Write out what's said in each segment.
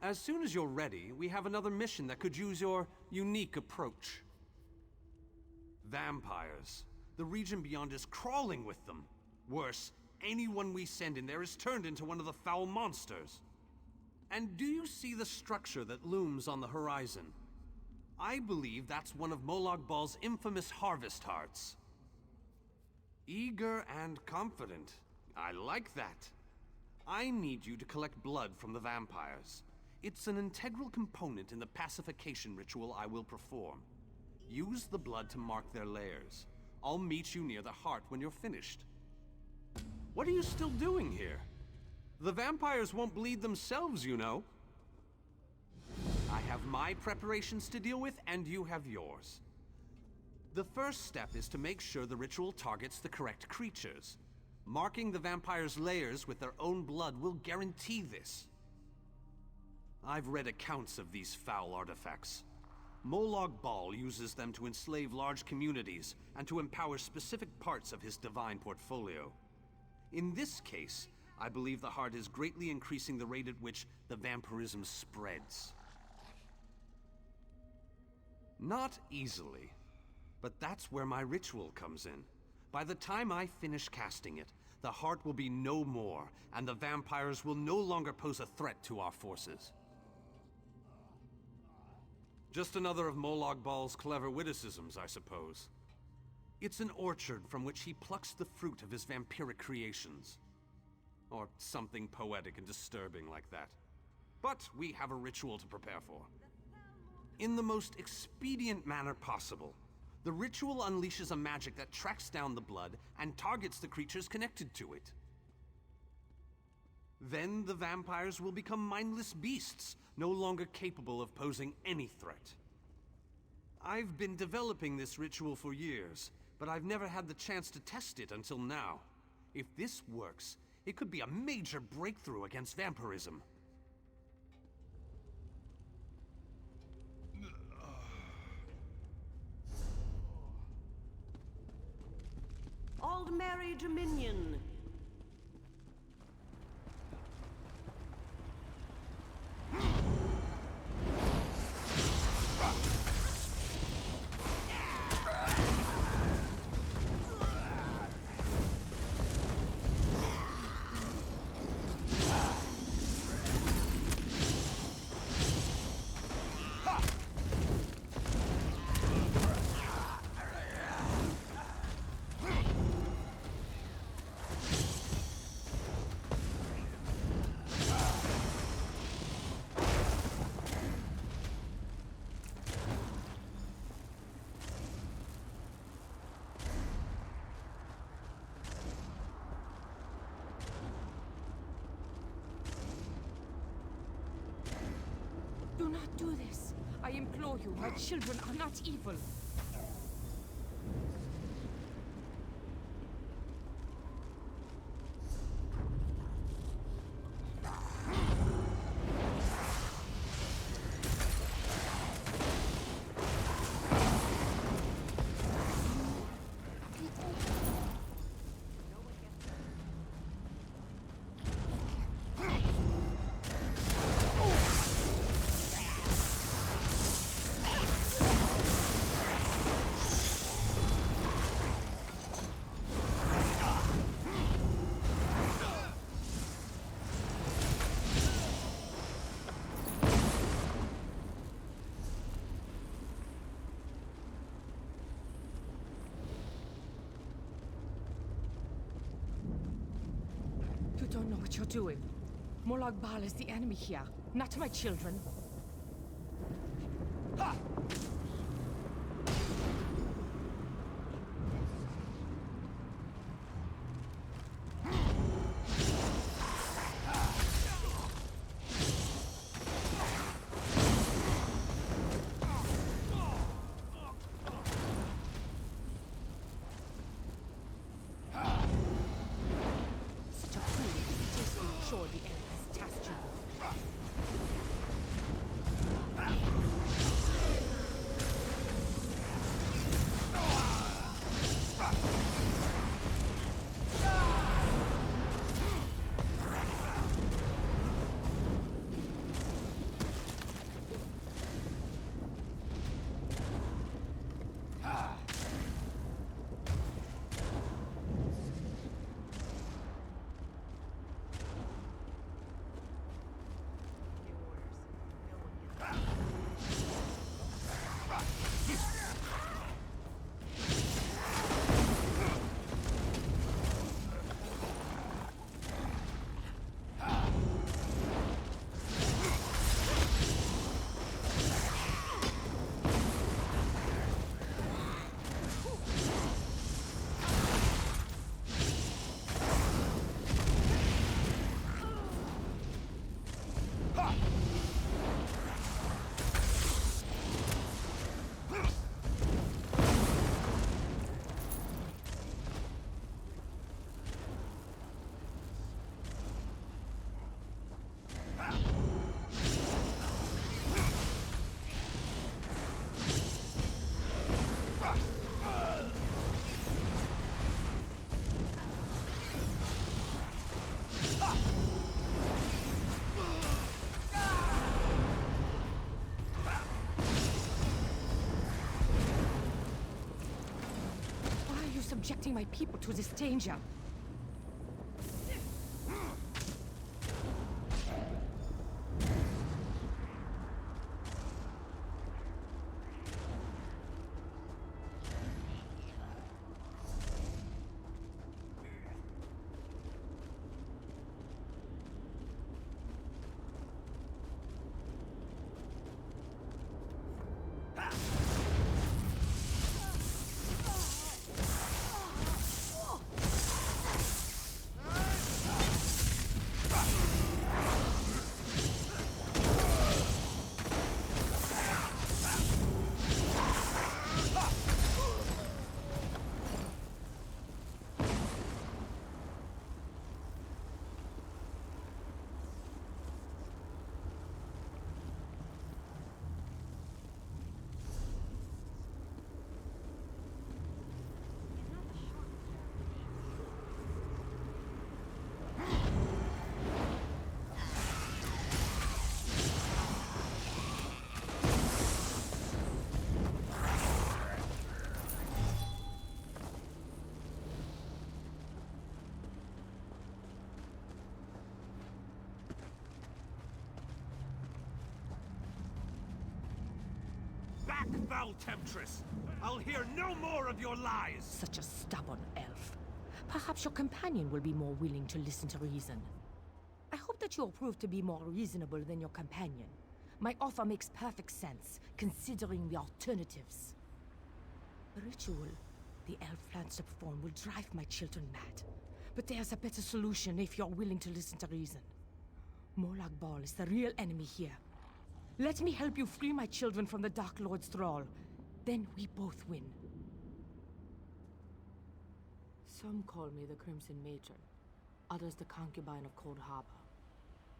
as soon as you're ready, we have another mission that could use your unique approach. Vampires. The region beyond is crawling with them. Worse, anyone we send in there is turned into one of the foul monsters. And do you see the structure that looms on the horizon? I believe that's one of Molag Bal's infamous harvest hearts. Eager and confident. I like that. I need you to collect blood from the vampires. It's an integral component in the pacification ritual I will perform. Use the blood to mark their lairs. I'll meet you near the heart when you're finished. What are you still doing here? The vampires won't bleed themselves, you know. I have my preparations to deal with, and you have yours. The first step is to make sure the ritual targets the correct creatures. Marking the vampires' lairs with their own blood will guarantee this. I've read accounts of these foul artifacts. Molag Bal uses them to enslave large communities and to empower specific parts of his divine portfolio. In this case, I believe the heart is greatly increasing the rate at which the vampirism spreads. Not easily, but that's where my ritual comes in. By the time I finish casting it, the heart will be no more, and the vampires will no longer pose a threat to our forces. Just another of Molag Bal's clever witticisms, I suppose. It's an orchard from which he plucks the fruit of his vampiric creations. Or something poetic and disturbing like that. But we have a ritual to prepare for. In the most expedient manner possible, the ritual unleashes a magic that tracks down the blood and targets the creatures connected to it. Then the vampires will become mindless beasts, no longer capable of posing any threat. I've been developing this ritual for years, but I've never had the chance to test it until now. If this works, it could be a major breakthrough against vampirism. Aldmeri Dominion. Do not do this. I implore you, my children are not evil. You don't know what you're doing. Molag Bal is the enemy here, not my children. Ha! Sure the end has tasked you with. subjecting my people to this danger. Back, foul temptress! I'll hear no more of your lies! Such a stubborn elf. Perhaps your companion will be more willing to listen to reason. I hope that you'll prove to be more reasonable than your companion. My offer makes perfect sense, considering the alternatives. The ritual the elf plans to perform will drive my children mad. But there's a better solution if you're willing to listen to reason. Molag Bal is the real enemy here. Let me help you free my children from the Dark Lord's thrall. Then we both win. Some call me the Crimson Matron, others the concubine of Cold Harbor.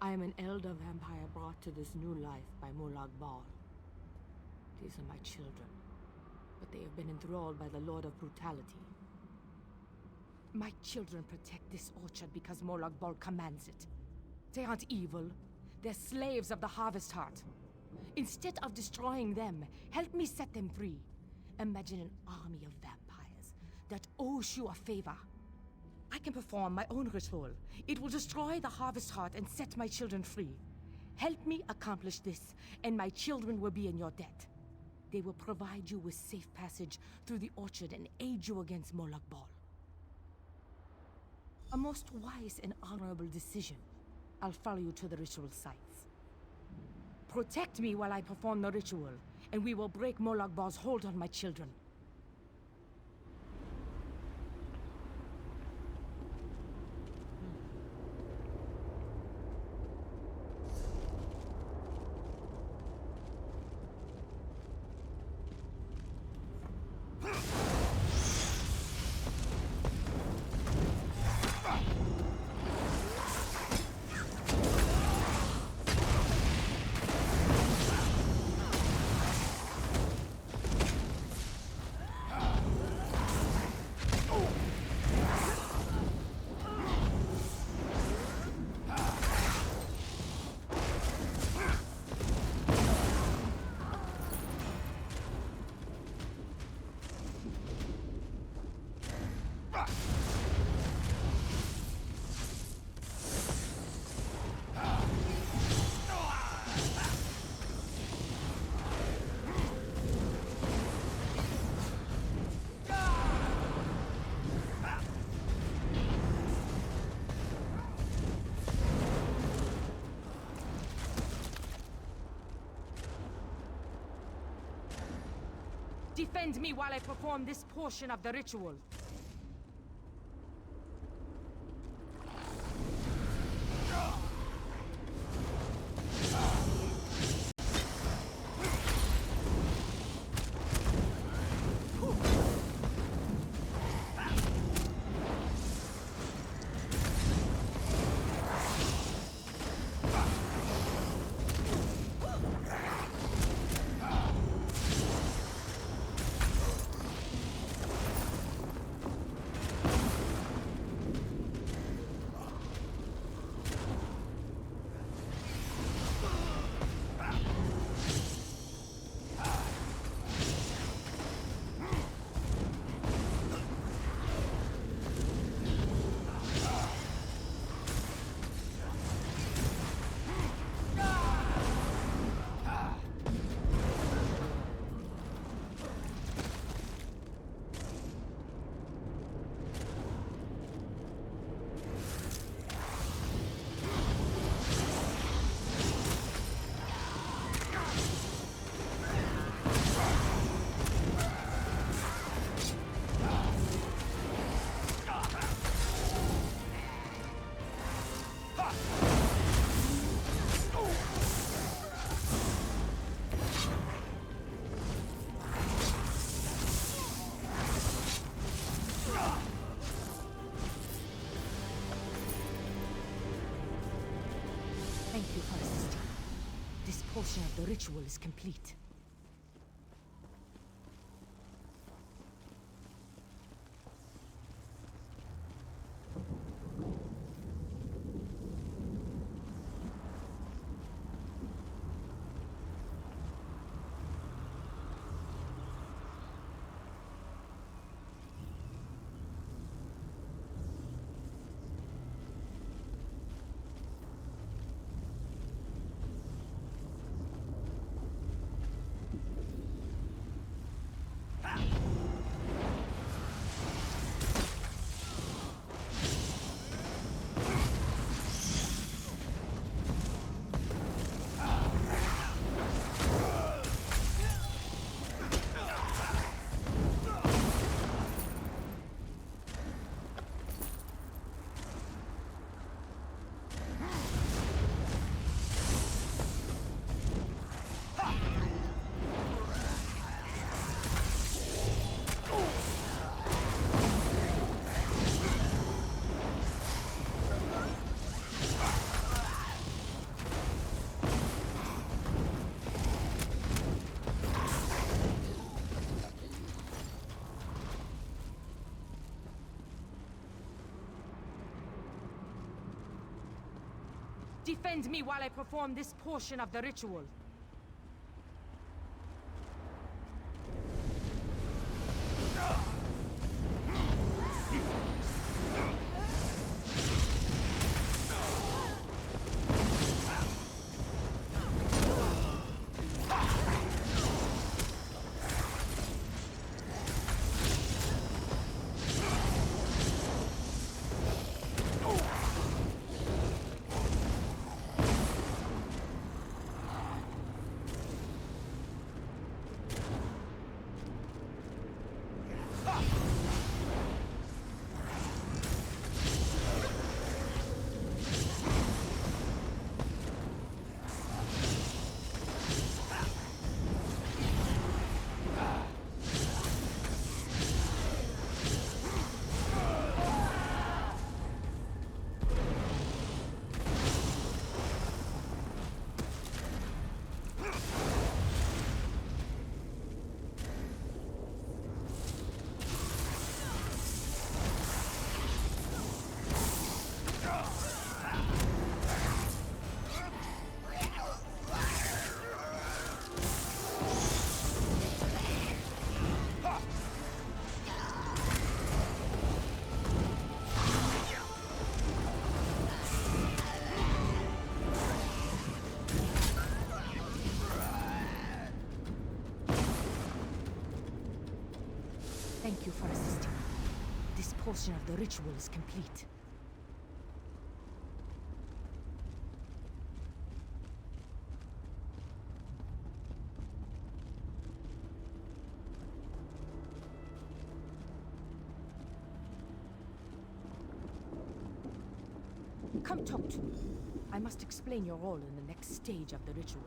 I am an elder vampire brought to this new life by Molag Bal. These are my children, but they have been enthralled by the Lord of Brutality. My children protect this orchard because Molag Bal commands it. They aren't evil. They're slaves of the Harvest Heart. Instead of destroying them, help me set them free. Imagine an army of vampires that owes you a favor. I can perform my own ritual. It will destroy the Harvest Heart and set my children free. Help me accomplish this, and my children will be in your debt. They will provide you with safe passage through the orchard and aid you against Molag Bal. A most wise and honorable decision. I'll follow you to the ritual sites. Protect me while I perform the ritual, and we will break Molag Bal's hold on my children. Defend me while I perform this portion of the ritual. portion of the ritual is complete. Defend me while I perform this portion of the ritual. Thank you for assisting me. This portion of the ritual is complete. Come talk to me. I must explain your role in the next stage of the ritual.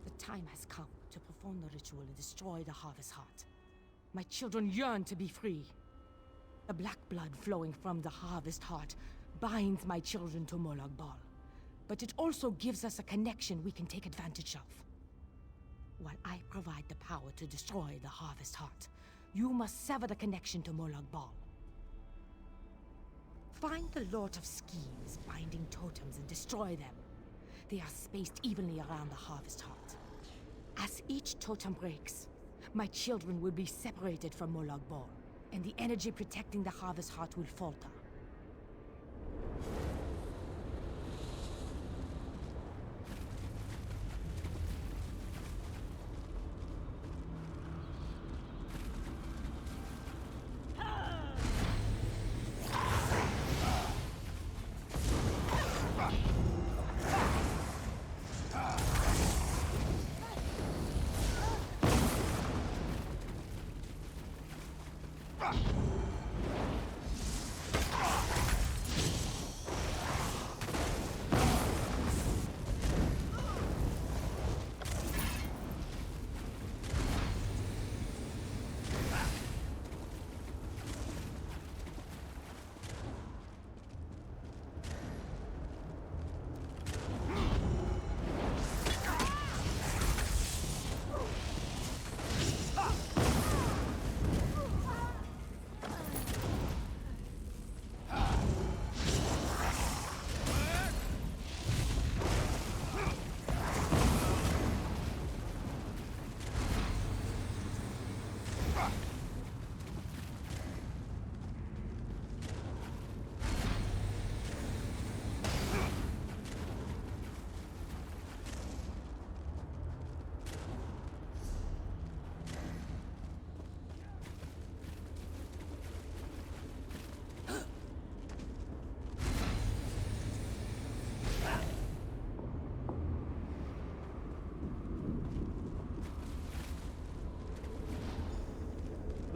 The time has come to perform the ritual and destroy the Harvest Heart. My children yearn to be free. The black blood flowing from the Harvest Heart binds my children to Molag Bal. But it also gives us a connection we can take advantage of. While I provide the power to destroy the Harvest Heart, you must sever the connection to Molag Bal. Find the lot of schemes binding totems and destroy them. They are spaced evenly around the Harvest Heart. As each totem breaks, my children will be separated from Molag Bal, and the energy protecting the Harvest Heart will falter.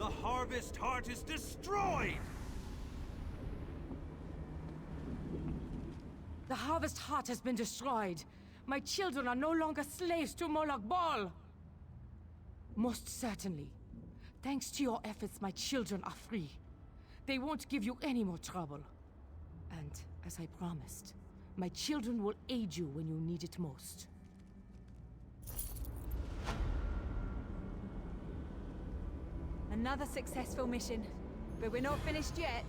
The Harvest Heart is destroyed! The Harvest Heart has been destroyed. My children are no longer slaves to Molag Bal. Most certainly. Thanks to your efforts, my children are free. They won't give you any more trouble. And, as I promised, my children will aid you when you need it most. Another successful mission. But we're not finished yet.